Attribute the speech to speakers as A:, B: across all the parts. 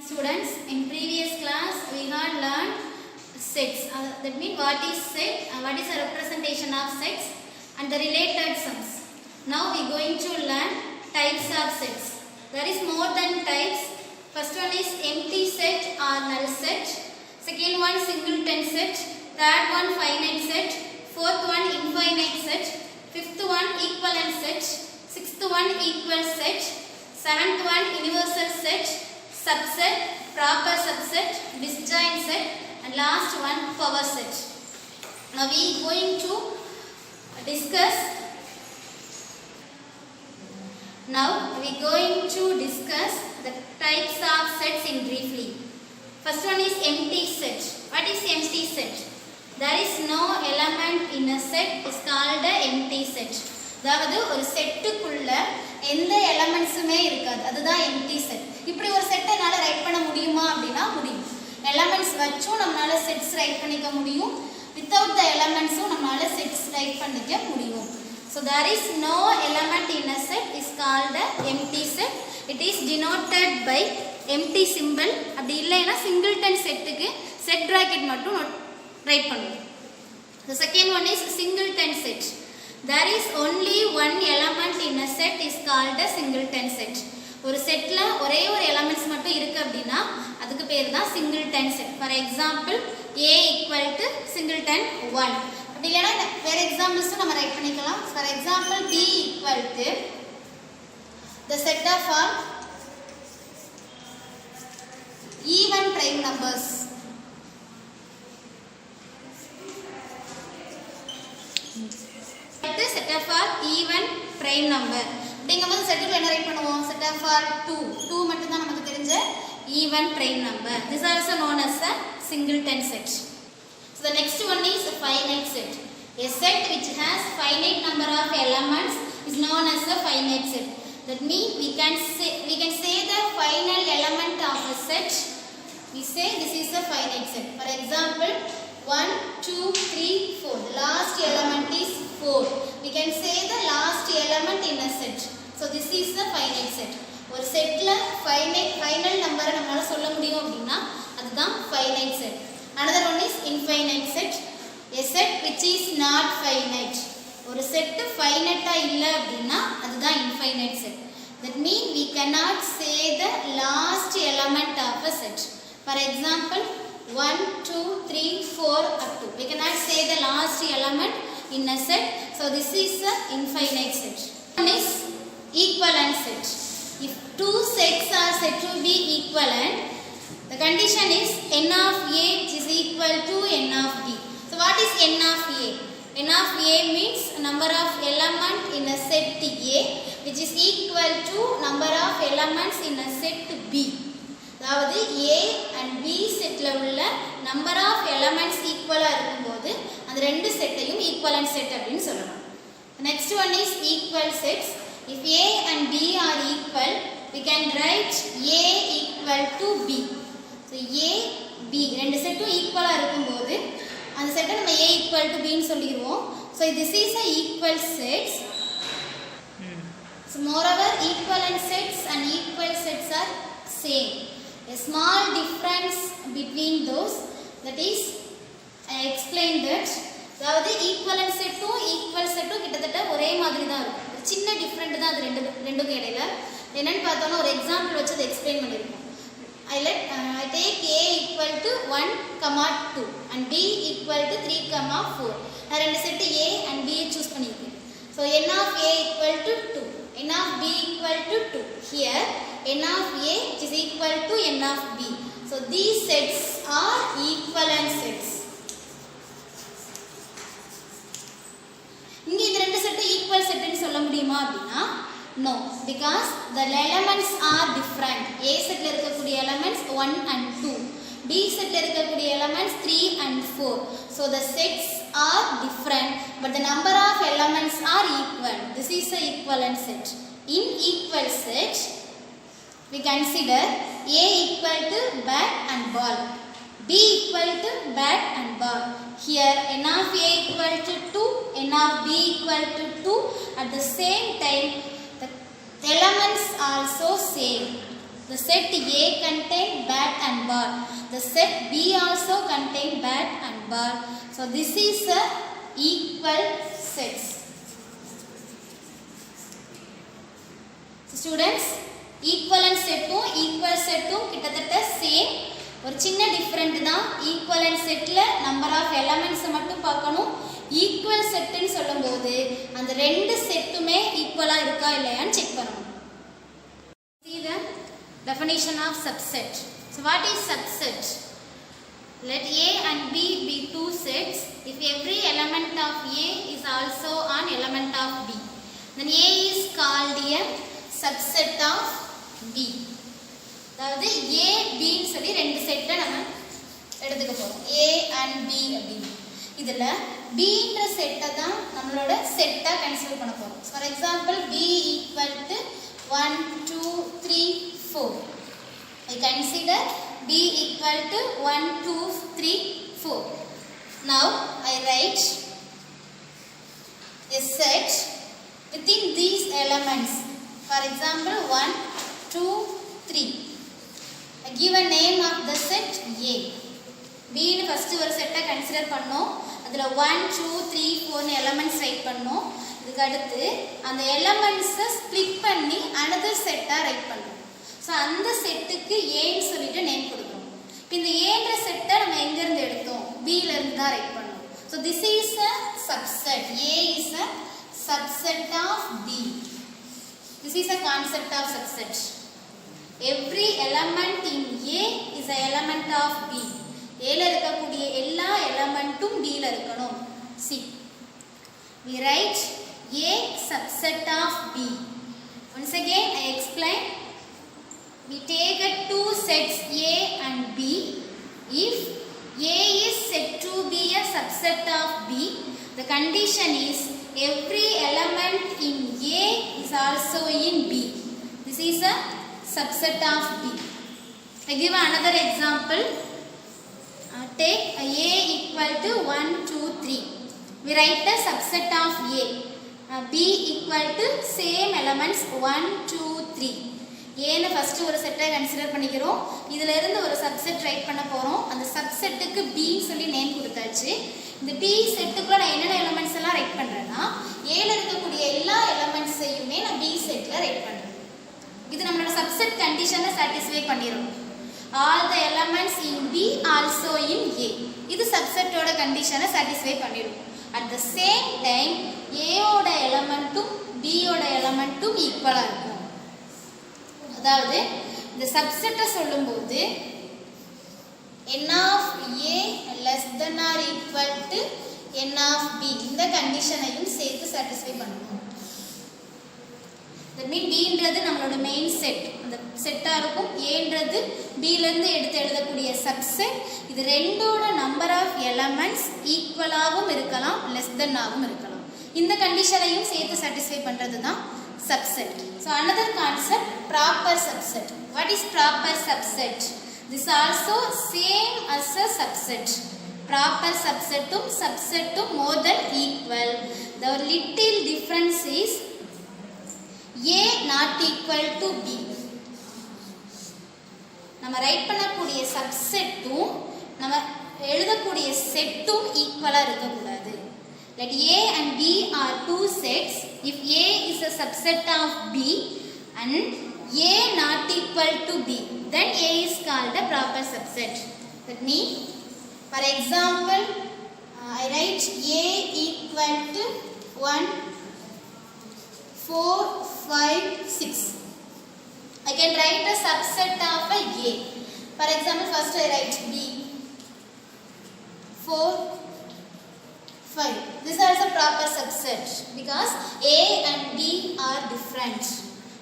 A: Students, in previous class we had learned sets. That means what is set, what is a representation of sets and the related sums. Now we are going to learn types of sets. There is more than types. First one is empty set or null set. Second one singleton set. Third one finite set. Fourth one infinite set. Fifth one equivalent set. Sixth one equal set. Seventh one universal set. Subset, proper subset, disjoint set, and last one power set. Now we are going to discuss. The types of sets in briefly. First one is empty set. What is empty set? There is no element in a set is called a empty set. அதாவது ஒரு செட்டுக்குள்ள எந்த எலிமெண்ட்ஸுமே இருக்காது, அதுதான் empty set. இப்படி ஒரு செட்டை என்னால் right பண்ண முடியுமா அப்படின்னா முடியும். எலிமெண்ட்ஸ் வச்சும் நம்மளால செட்ஸ் ரைட் பண்ணிக்க முடியும், வித்தவுட் த எலிமெண்ட்ஸும் நம்மளால செட்ஸ் ரைட் பண்ணிக்க முடியும். So there is no element in a set is called a empty set. It is denoted by empty symbol. அப்படி இல்லைன்னா சிங்கிள்டன் செட்டுக்கு செட் ப்ராக்கெட் மட்டும் ரைட் பண்ணுவோம். The second one is singleton set. There is only one element in a set is called a singleton set. ஒரு செட்ல ஒரே ஒரு elements மட்டும் இருக்கு அப்படின்னா அதுக்கு பேர் தான் singleton set. For example a equal to singleton 1. அப்படி இல்லைன்னா வேற எக்ஸாம்பிள்ஸும் நம்ம ரைட் பண்ணிக்கலாம். For example b equal to the set of all even prime numbers. Set of all even prime number. அப்படிங்கும்போது செட்டுக்குள்ள என்ன ரைட் பண்ணுவோம்? set of all 2 மட்டும் தான் நமக்கு தெரிஞ்ச even prime number. This is also known as a singleton set. So the next one is a finite set. A set which has finite number of elements is known as a finite set. That means we can say the final element of a set. We say this is a finite set. For example 1, 2, 3, 4. The last element is 4. We can say the last element in a set. So this is the finite set. ஒரு செட்ல final number நம்மால சொல்ல முடியும் அப்படினா அதுதான் finite set. Another one is infinite set. A set which is not finite. ஒரு set ஃபைனைட்டா இல்ல அப்படினா அதுதான் infinite set. That means we cannot say the last element of a set. For example 1, 2, 3, 4 up to. We cannot say the last element in a set. So this is the infinite set. One is equivalent set. If two sets are said to be equivalent, the condition is n of a is equal to n of b. So what is n of a? N of a means number of element in a set A which is equal to number of elements in a set B. அதாவது A and B செட்ல உள்ள number of elements ஈக்குவலா இருக்கும்போது அந்த ரெண்டு செட்டையும் equivalent set அப்படின்னு சொல்லலாம். Next one is equal sets. If A and B are equal, we can write A equal to B. So A, B ரெண்டு செட்டும் ஈக்குவலா இருக்கும்போது அந்த செட்டை நம்ம A equal to B ன்னு சொல்லிடுவோம். So this is a equal sets. So moreover equivalent sets and equal sets are same. A small difference between those, that is I explained that அதாவது equivalent செட்டும் equal செட்டும் கிட்டத்தட்ட ஒரே மாதிரி தான் இருக்கும். சின்ன different தான் அது ரெண்டுக்கும் இடையில. என்னன்னு பார்த்தோம்னா ஒரு எக்ஸாம்பிள் வச்சு அதை எக்ஸ்பிளைன் பண்ணிருக்கோம். I take A equal to 1, 2 and B equal to 3, 4. நான் ரெண்டு set A and B choose பண்ணிருக்கேன். So n of A equal to 2, n of B equal to 2. Here n of A is equal to n of B. So these sets are equivalent sets. இங்க இந்த ரெண்டு set equal செட்னு சொல்ல முடியுமா அப்படினா no, because the elements are different. A செட்ல இருக்கக்கூடிய elements 1 and 2, B செட்ல இருக்கக்கூடிய elements 3 and 4. So the sets are different but the number of elements are equal. This is a equivalent set. In equal set we consider A equal to bat and ball, B equal to bat and ball. Here n of A equal to 2, n of B equal to 2. At the same time the elements also same. The set A contain bat and ball. The set B also contain bat and ball. So this is a equal sets. So students, equivalent settum equal settum கிட்டத்தட்ட same. ஒரு சின்ன different தான். Equivalent செட்ல number of elements மட்டும் பார்க்கணும். Equal செட்னு சொல்லும்போது அந்த ரெண்டு செட்டுமே ஈக்குவலா இருக்கா இல்லையான்னு செக் பண்ணணும். See the definition of subset. So what is subset? Let A and B be two sets if every element of A is also an element of B. Then A is called a subset of B. அதாவது A B ன்னு சொல்லி ரெண்டு செட்டை நம்ம எடுத்துக்க போறோம். A and B அப்படின்னு. இதுல B ன்ற செட்டை தான் நம்மளோட செட்டா கன்சிடர் பண்ண போறோம். For example B equal to 1 2 3 4. I consider B equal to 1 2 3 4. Now I write a set within these elements. For example 1 2 3. I give a name of the set A. B னு first ஒரு செட்டை consider பண்ணோம். அதுல 1 2 3 4 னு elements right பண்ணோம். இதுக்கு அடுத்து அந்த எலிமெண்ட்ஸை ஸ்ப்ளிட் பண்ணி another செட்டா ரைட் பண்ணோம். ஸோ அந்த செட்டுக்கு ஏன்னு சொல்லிட்டு நேம் கொடுக்குறோம். இப்போ இந்த ஏன்ற செட்டை நம்ம எங்க இருந்து எடுத்தோம்? B ல இருந்து தான் ரைட் பண்ணோம். So this is a subset. A is a subset of B. This is a concept of subset. Every element in A is a element of B. A ல இருக்கக்கூடிய எல்லா எலிமெண்ட்டும் B ல இருக்கணும். See, we write A subset of B. Once again I explain. We take two sets A and B. If A is said to be a subset of B, the condition is every element in A is also in B. This is a subset of B. I give another example. Take A equal to 1 2 3. We write the subset of A. B equal to same elements 1 2 3. A னு first ஒரு செட்டை consider பண்ணிக்கிறோம். இதுல இருந்து ஒரு subset right பண்ண போறோம். அந்த சப்செட்டுக்கு B ன்னு சொல்லி நேம் கொடுத்தாச்சு. இந்த B செட்டுக்குள்ள நான் என்னென்ன எலிமெண்ட்ஸ் எல்லாம் ரைட் பண்றேன்னா A ல இருக்கக்கூடிய எல்லா எலிமெண்ட்ஸையுமே நான் B செட்ல ரைட் பண்றேன். இது நம்மளோட சப்செட் கண்டிஷனை satisfy பண்ணிரும். All the elements in B also in A. இது சப்செட்டோட கண்டிஷனை satisfy பண்ணிரும். At the same time A ஓட எலிமெண்ட்டும் B ஓட எலிமெண்ட்டும் ஈக்குவலா இருக்கும். அதாவது இந்த சப்செட்டை சொல்லும்போது n of A less than or equal to n of B இந்த கண்டிஷனையும் சேர்த்து சாட்டிஸ்ஃபை பண்ணணும். That means B ன்றது நம்மளோட மெயின் செட். அந்த செட்டா இருக்கும். A ன்றது B ல இருந்து எடுத்து எழுதக்கூடிய சப்செட். இது ரெண்டோட நம்பர் ஆஃப் எலிமெண்ட்ஸ் ஈக்குவலாகவும் இருக்கலாம், லெஸ் தென் ஆகவும் இருக்கலாம். இந்த கண்டிஷனையும் சேர்த்து சாட்டிஸ்ஃபை பண்றது தான் subset. So another concept, proper subset. What is proper subset? This also same as a subset. Proper subsetum subsetum more than equal. The little difference is A not equal to B. நம்ம right பண்ணக்கூடிய சப்செட்டும் நம்ம எழுதக்கூடிய செட்டும் ஈக்குவலா இருக்க கூடாது. Let A and B are two sets. If A is a subset of B and A not equal to B, then A is called a proper subset. That means, for example, I write A equal to 1 4 5 6. I can write a subset of a A. For example, first I write B 4 5. This is also proper subset because A and B are different.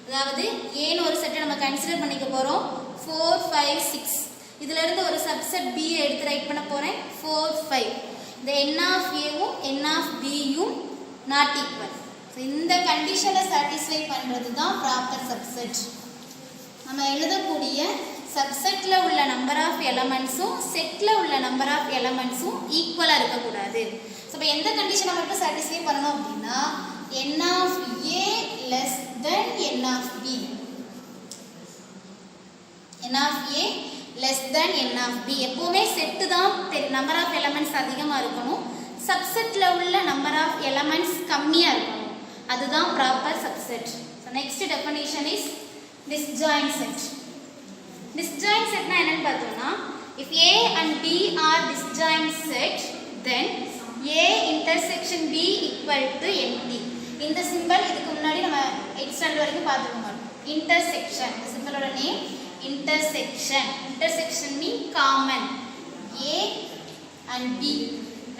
A: அதாவது A னு ஒரு செட்டை நம்ம consider பண்ணிக்க போறோம். 4 5 6. இதுல இருந்து ஒரு சப்செட் B எடுத்து ரைட் பண்ண போறேன். 4 5. இந்த n of A வும் n of B யும் not equal. So இந்த கண்டிஷனை சாட்டிஸ்ஃபை பண்றது தான் proper subset. நம்ம எழுதக்கூடிய சப்செட்ல உள்ள நம்பர் ஆஃப் எலிமெண்ட்ஸும் செட்ல உள்ள நம்பர் ஆஃப் எலிமெண்ட்ஸும் ஈக்குவலா இருக்க கூடாது. சோ இப்போ எந்த கண்டிஷனை மட்டும் சாட்டிஸ்ஃபை பண்ணனும் அப்படினா n of A less than n of B. n of a less than n of b. எப்பவுமே செட் தான் நம்பர் ஆஃப் எலிமெண்ட்ஸ் அதிகமா இருக்கணும், சப்செட்ல உள்ள நம்பர் ஆஃப் எலிமெண்ட்ஸ் கம்மியா இருக்கணும், அதுதான் proper subset. So next definition is disjoint set. Disjoint setனா என்னன்னு பார்த்தோம்னா, if a and b are disjoint set, then a intersection b equal to empty. இந்த சிம்பல் இதுக்கு முன்னாடி நம்ம 8th ஸ்டாண்டர்ட் வரைக்கும் பார்த்துருக்கோம். intersection, இந்த சிம்பலோட name intersection. intersection mean common. a and b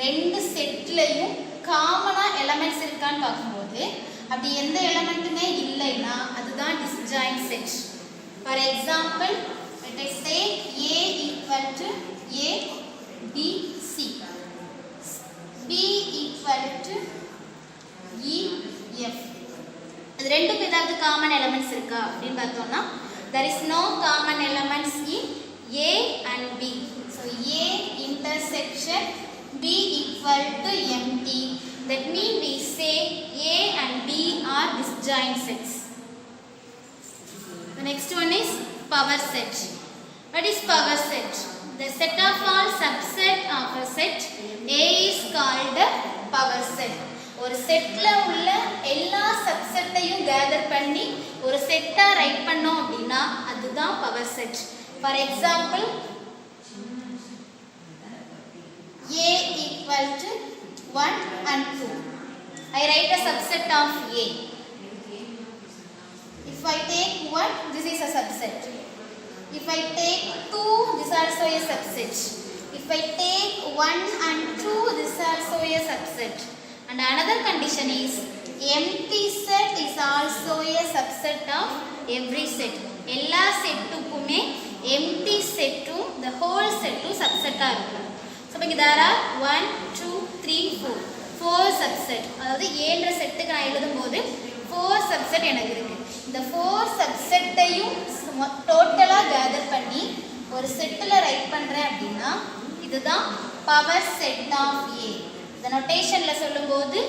A: ரெண்டு செட்லயும் காமனா எலிமெண்ட்ஸ் இருக்கான்னு பார்க்கும்போது அப்படி எந்த எலிமெண்ட்டுமே இல்லைன்னா அதுதான் disjoint set. For example, let us say a equal to a b c, b equal to e f. இது ரெண்டுக்கு ஏதாவது காமன் எலிமெண்ட்ஸ் இருக்கா அப்படின்னு பார்த்தோம்னா there is no common elements in a and b. So a intersection b equal to empty. That means we say a and b are disjoint sets. The next one is power set. What is power set? The set of all subset of a set A is called a power set. ஒரு செட்ல உள்ள எல்லா சப்செட்டையும் gather பண்ணி ஒரு செட்டா right பண்ணோம் அப்படின்னா அதுதான் power set. For example A equal to 1 and 2. I write a subset of A. If I take 1, this is a subset. If I take 2, this is also a subset. If I take 1 and 2, this is also a subset. And another condition is empty set is also a subset of every set. எல்லா செட்டுக்குமே empty செட்டும் the whole செட்டும் சப்செட்டா இருக்கும். So இங்க there are 1 2 3 4 subset. அதாவது ஏன்ற செட்டுக்கு நான் எழுதும்போது 4 subset எனக்கு இருக்கு. இந்த 4 subsetடையும் டோட்டலா கேதர் பண்ணி ஒரு செட்ல ரைட் பண்றேன் அப்படின்னா இதுதான் பவர் செட் ஆஃப் A. இந்த நோட்டேஷன்ல சொல்லும்போது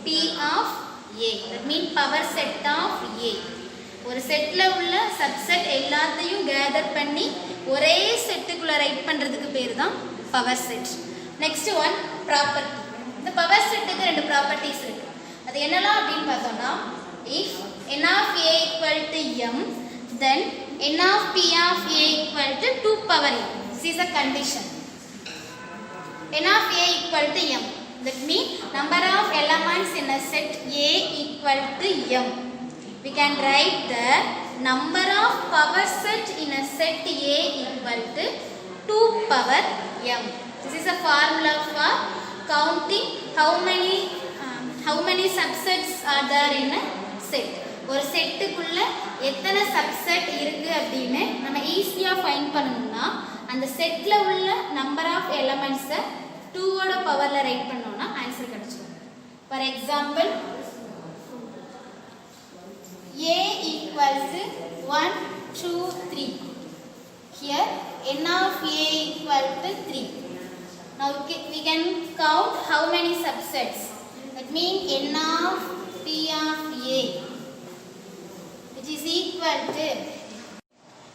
A: P of A. That means power set of A. ஒரு செட்ல உள்ள சப்செட் எல்லாத்தையும் கேதர் பண்ணி ஒரே செட்டுக்குள்ள ரைட் பண்றதுக்கு பேர் தான் power set. Next one property. இந்த பவர் செட்டுக்கு ரெண்டு ப்ராப்பர்ட்டிஸ் இருக்கு. அது என்னலாம் அப்படின்னு பார்த்தோம்னா, if n of A equal to m, then n of P of A equal to 2 power m. This is a condition. n of A equal to m. That means number of elements in a set A equal to m. We can write the number of power set in a set A equal to 2 power m. This is a formula for counting how many subsets are there in a set. ஒரு செட்டுக்குள்ள எத்தனை subset இருக்கு அப்படின்னு நம்ம ஈஸியா find பண்ணணும்னா அந்த செட்ல உள்ள நம்பர் ஆஃப் எலிமெண்ட்ஸை 2 ஓட பவர்ல ரைட் பண்ணோம்னா ஆன்சர் கிடைச்சிடும். For example A equal to 1 2 3. Here n of A equal to 3. Now we can count how many subsets. That means n of P of A, which is equal to.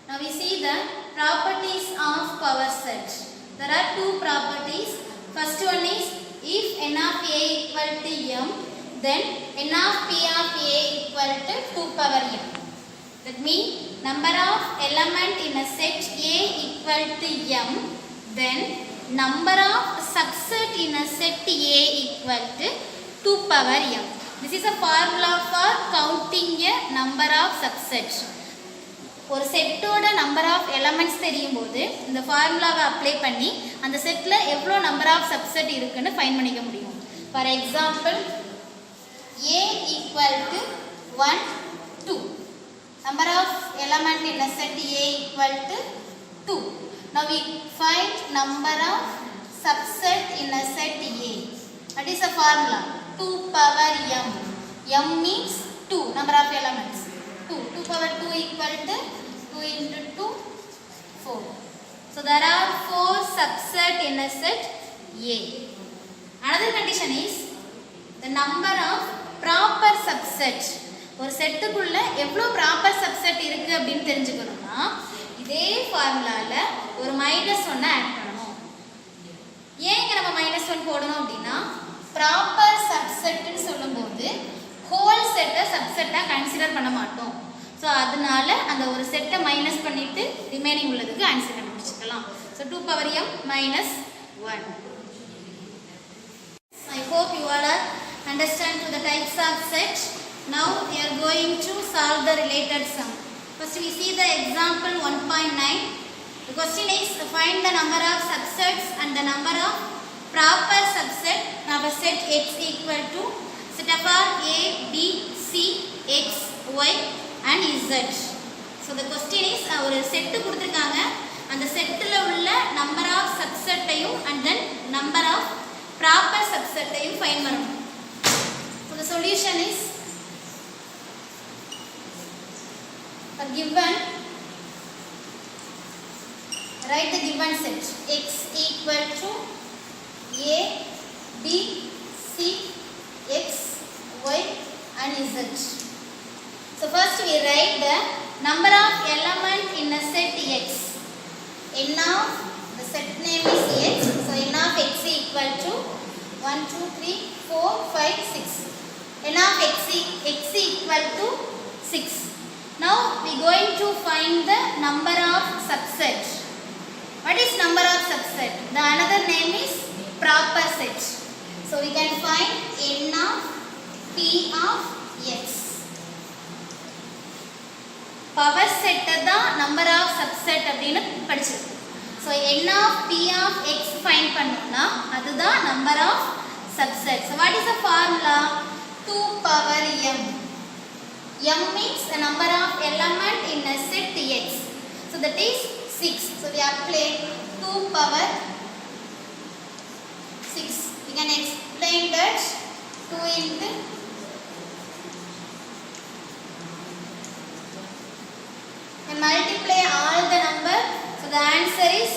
A: Now we see the properties of power set. There are two properties. First one is if n of A equal to m, then n of P of A equal to 2 power m. That means number of element in a set A equal to m, then number of subset in a set A equal to 2 power m. This is a formula for counting a number of subsets. ஒரு செட்டோட number of elements தெரியும் போது இந்த ஃபார்முலாவை apply பண்ணி அந்த செட்ல எவ்வளோ நம்பர் ஆஃப் சப்செட் இருக்குன்னு ஃபைண்ட் பண்ணிக்க முடியும். For example A equal to 1 2. Number of element in a set A equal to 2. Now we find number of subset in a set A. That is a formula 2 power m. M means 2 number of elements. 2 power 2 equal to 2 into 2 4. So there are 4 subset in a set A. Another condition is the number of proper subset. ஒரு செட்டுக்குள்ள எவ்வளோ proper subset இருக்கு அப்படின்னு தெரிஞ்சுக்கணும்னா இது இதே ஃபார்முலால ஒரு -1 add பண்ணணும். ஏன் நம்ம -1 போடணும் அப்படின்னா ப்ராப்பர் சப்செட்னு சொல்லும்போது ஹோல் செட்டை சப்செட்டா கன்சிடர் பண்ண மாட்டோம். ஸோ அதனால அந்த ஒரு செட்டை மைனஸ் பண்ணிட்டு ரிமைனிங் உள்ளதுக்கு ஆன்சர் கண்டுபிடிச்சிக்கலாம். So 2 power m -1. I hope you all are understand to the types of set. Now we are going to solve the related sum. First we see the example 1.9. The question is find the number of subsets and the number of proper subset of a set x equal to set of a, b, c, x, y and z. So the question is ஒரு set கொடுத்திருக்காங்க. அந்த செட்ல உள்ள number of subset ஐயும் and then number of proper subset ஐயும் find பண்ணணும். So the solution is given, write the given set x equal to a, b, c, x, y and z. So first we write the number of element in a set x. N of the set name is x. So n of x equal to 1, 2, 3, 4, 5, 6. N of x equal to 6. Now we going to find the number of subset. What is number of subset? The another name is proper set. So we can find n of p of x. Power set தான் number of subset அப்படினு படிச்சிருக்கோம். So n of p of x find பண்ணனும்னா அதுதான் number of subset. So what is the formula? 2 power m. M means the number of element in a set x. So that is 6. So we apply 2 power 6. We can explain that 2 into and multiply all the number. So the answer is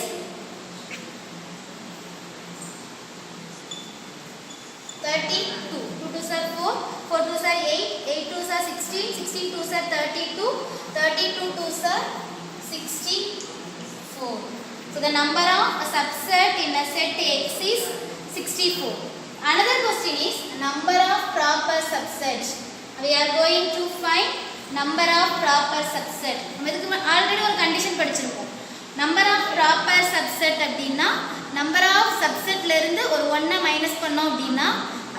A: 32. 2 2s are 4, 4 2s are 8, 8 2s are 16, 16 2s are 32, 32 2s are 64. So the number of a subset in a set x is 64. Another question is number of proper subsets. We are going to find number of proper subset. நம்ம இதுக்கு already ஒரு condition படிச்சிருக்கோம். number of proper subset அப்படினா number of subsetல இருந்து ஒரு 1 minus பண்ணோம் அப்படினா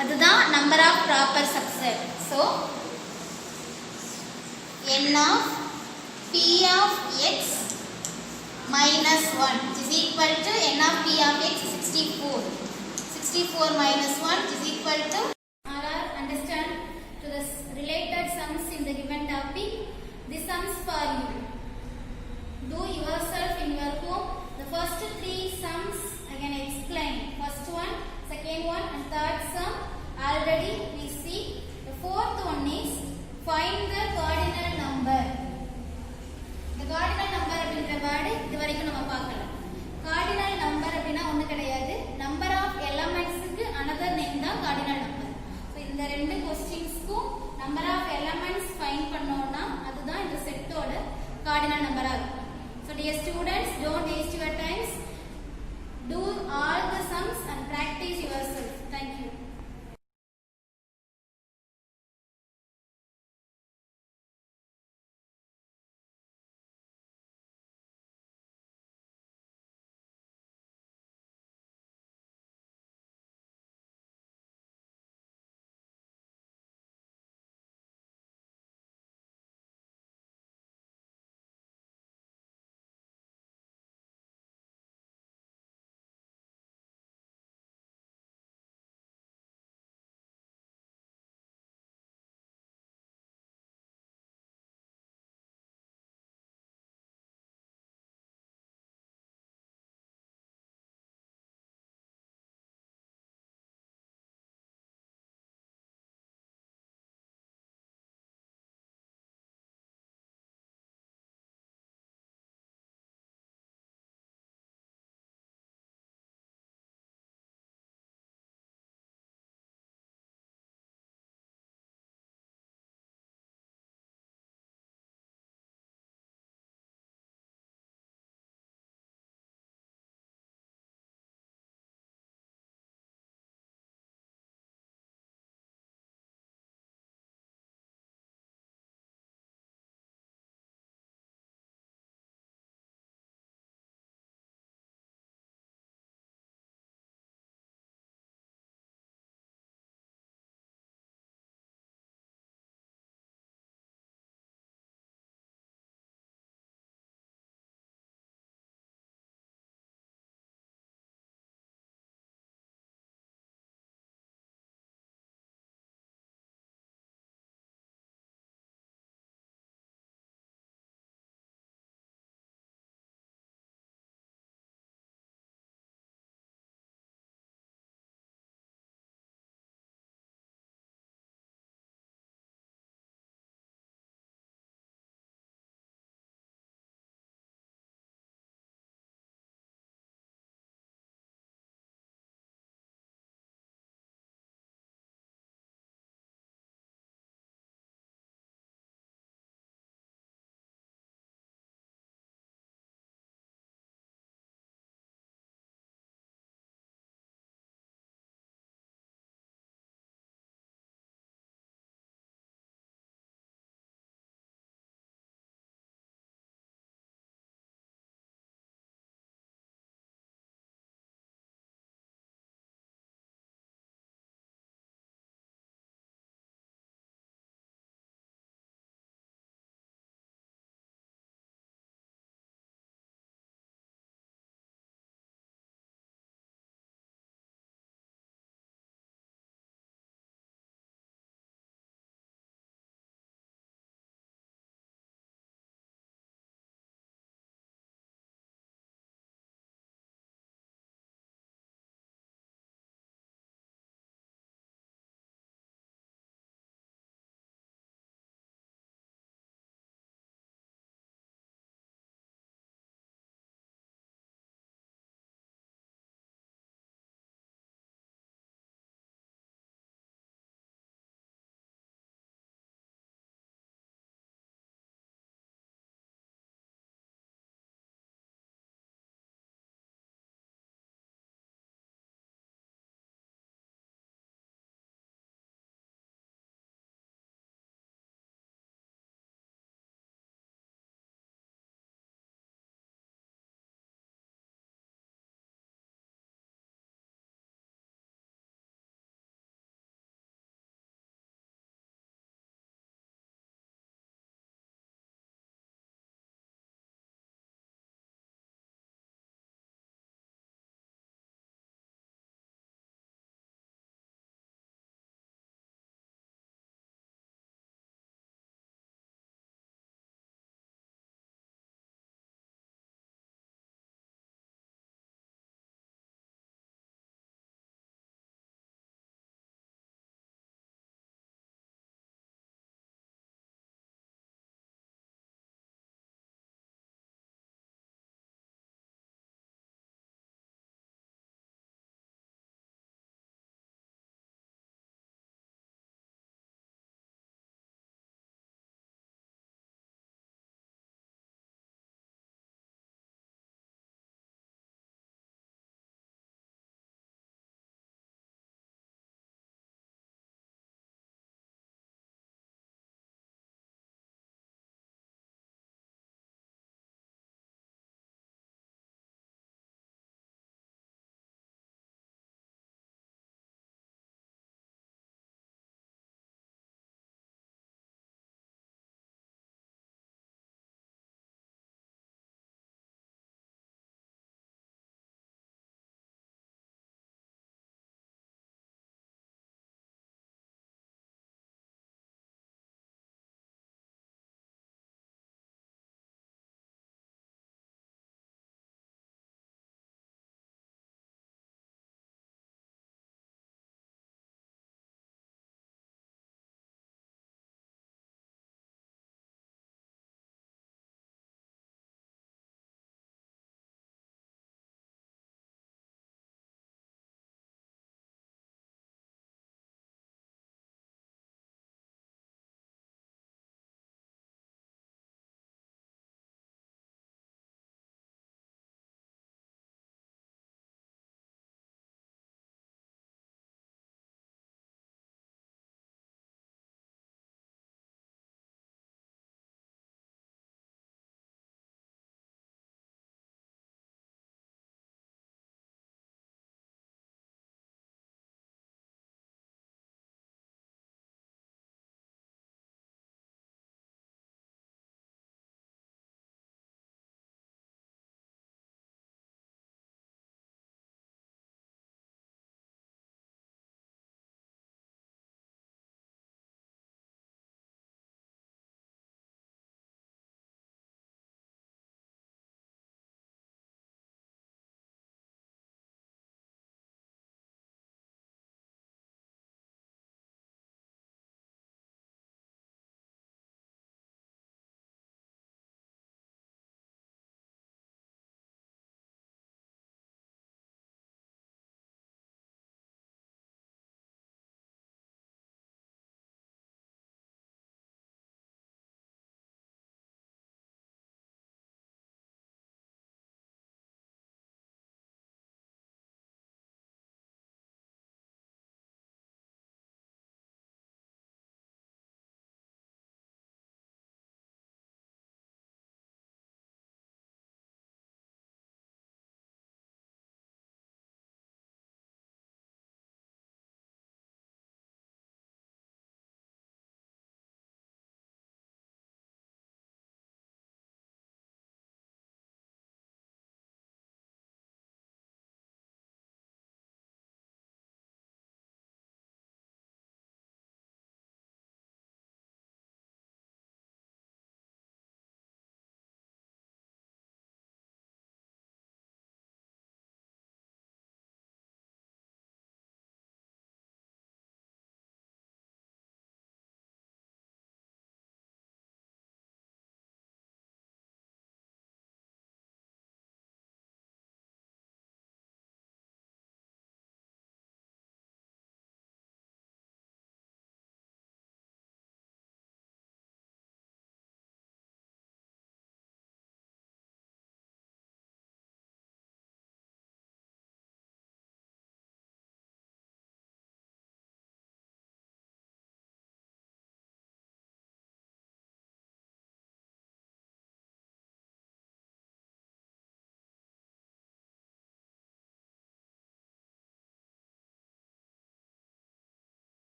A: அதுதான் number of proper subset. So n of p of x minus 1 is equal to n of p of x 64. 64 minus 1 is equal to understand to the related sums in the given topic. The sums for you. Do yourself in your home. The first 3 sums I can explain. First one, second one and third sum already we see. The fourth one is find the cardinal number. The cardinal number அப்படிங்கற word இதுவரைக்கும் நம்ம பார்க்கல. Cardinal number அப்படினா ஒண்ணு கிடையாது. Number of elements க்கு another name தான் cardinal number. So இந்த ரெண்டு क्वेश्चंस्க்கும் number of elements find பண்ணோம்னா அதுதான் இந்த செட்டோட cardinal number-ஆ இருக்கும். So dear students, don't waste your time. Do all the sums and practice yourself. Thank you.